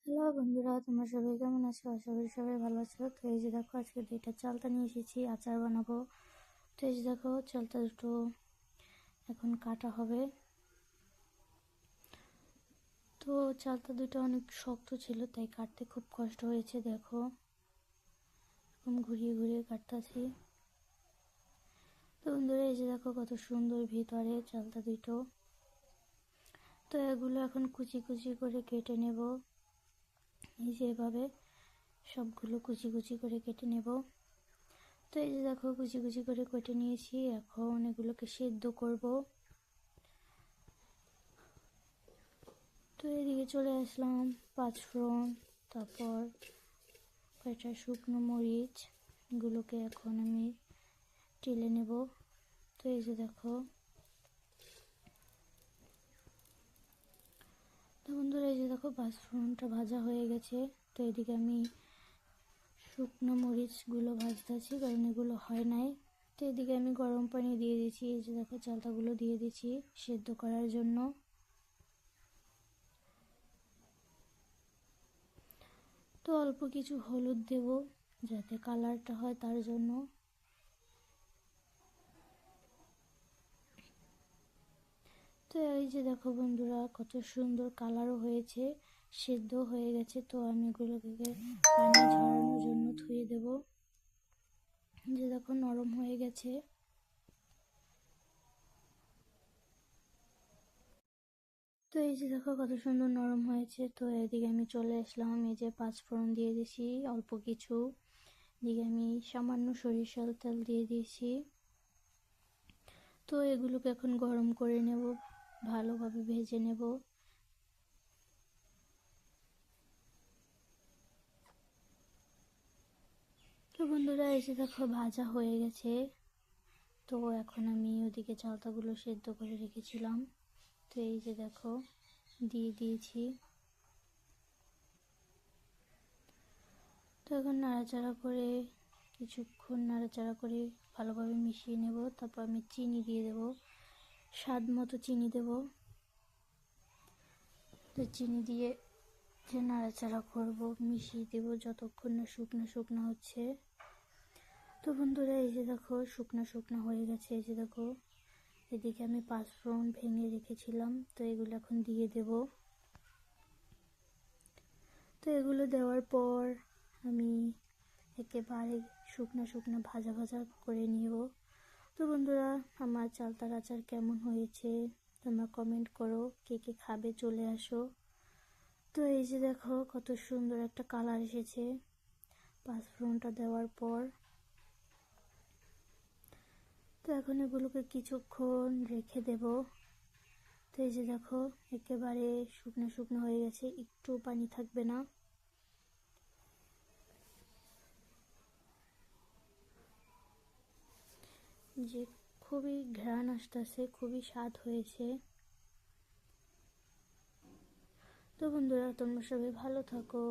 Hello বন্ধুরা, তোমরা সবাই কেমন আছো? আশা করি সবাই ভালো আছো। তো এই যে দেখো, আজকে 2টা চালতা নিয়ে এসেছি, আচার বানাবো। তো এই যে দেখো, চালতা দুটো এখন কাটা হবে। তো চালতা দুটো অনেক শক্ত ছিল, তাই কাটতে খুব কষ্ট হয়েছে। দেখো, এরকম ঘুরিয়ে ঘুরিয়ে কাটতেছি। তো বন্ধুরা, এই যে দেখো কত সুন্দর ভিতরে চালতা দুটো। তো এগুলো এখন কুচি কুচি করে কেটে নেব। এই যে এভাবে সবগুলো কুচি কুচি করে কেটে নেব। তো এই যে দেখো, কুচি কুচি করে কেটে নিয়েছি। এখন এগুলোকে সেদ্ধ করব। তো এদিকে চলে আসলাম, পাঁচফোড়ন, তারপর কয়েকটা শুকনো মরিচ, এগুলোকে এখন আমি টেলে নেব। তো এই যে দেখো, তো বন্ধুরা এই যে দেখো, পাঁচফোড়নটা ভাজা হয়ে গেছে। তো এদিকে আমি শুকনো মরিচগুলো ভাজতেছি, কারণ এগুলো হয় নাই। তো এদিকে আমি গরম পানি দিয়ে দিয়েছি। এই যে দেখো, চালতাগুলো দিয়ে দিচ্ছি সেদ্ধ করার জন্য। তো অল্প কিছু হলুদ দেব, যাতে কালারটা হয়, তার জন্য। তো এই যে দেখো বন্ধুরা, কত সুন্দর কালারও হয়েছে, সেদ্ধ হয়ে গেছে। তো আমি এগুলোকে পানি ঝরানোর জন্য ধুয়ে দেব। যে দেখো, নরম হয়ে গেছে। তো এই যে দেখো, কত সুন্দর নরম হয়েছে। তো এদিকে আমি চলে আসলাম, এই যে পাঁচফোড়ন দিয়ে দিয়েছি অল্প কিছু। এদিকে আমি সামান্য সরিষার তেল দিয়ে দিয়েছি। তো এগুলোকে এখন গরম করে নেব, ভালোভাবে ভেজে নেব। তো বন্ধুরা, এই যে দেখো, ভাজা হয়ে গেছে। তো এখন আমি ওদিকে চালতাগুলো সেদ্ধ করে রেখেছিলাম, তো এই যে দেখো, দিয়ে দিয়েছি। তো এখন নাড়াচাড়া করে, কিছুক্ষণ নাড়াচাড়া করে ভালোভাবে মিশিয়ে নেব। তারপর আমি চিনি দিয়ে দেব, স্বাদ মতো চিনি দেব। তো চিনি দিয়ে যে নাড়াচাড়া করব, মিশিয়ে দেব যতক্ষণ না শুকনো শুকনো হচ্ছে। তো বন্ধুরা, এই যে দেখো, শুকনো শুকনো হয়ে গেছে। এই যে দেখো, এদিকে আমি পাঁচফোড়ন ভেঙে রেখেছিলাম, তো এগুলো এখন দিয়ে দেব। তো এগুলো দেওয়ার পর আমি একেবারে শুকনো শুকনো ভাজা ভাজা করে নিব। তো বন্ধুরা, আমার চালতার আচার কেমন হয়েছে তোমরা কমেন্ট করো, কে কে খাবে চলে আসো। তো এই যে দেখো, কত সুন্দর একটা কালার এসেছে পাঁচফোড়নটা দেওয়ার পর। তো এখন এগুলোকে কিছুক্ষণ রেখে দেব। তো এই যে দেখো, একেবারে শুকনো শুকনো হয়ে গেছে, একটু পানি থাকবে না। যে খুবই ঘ্রাণ আসতেছে, খুবই স্বাদ হয়েছে। তো বন্ধুরা, তোমরা সবাই ভালো থাকো।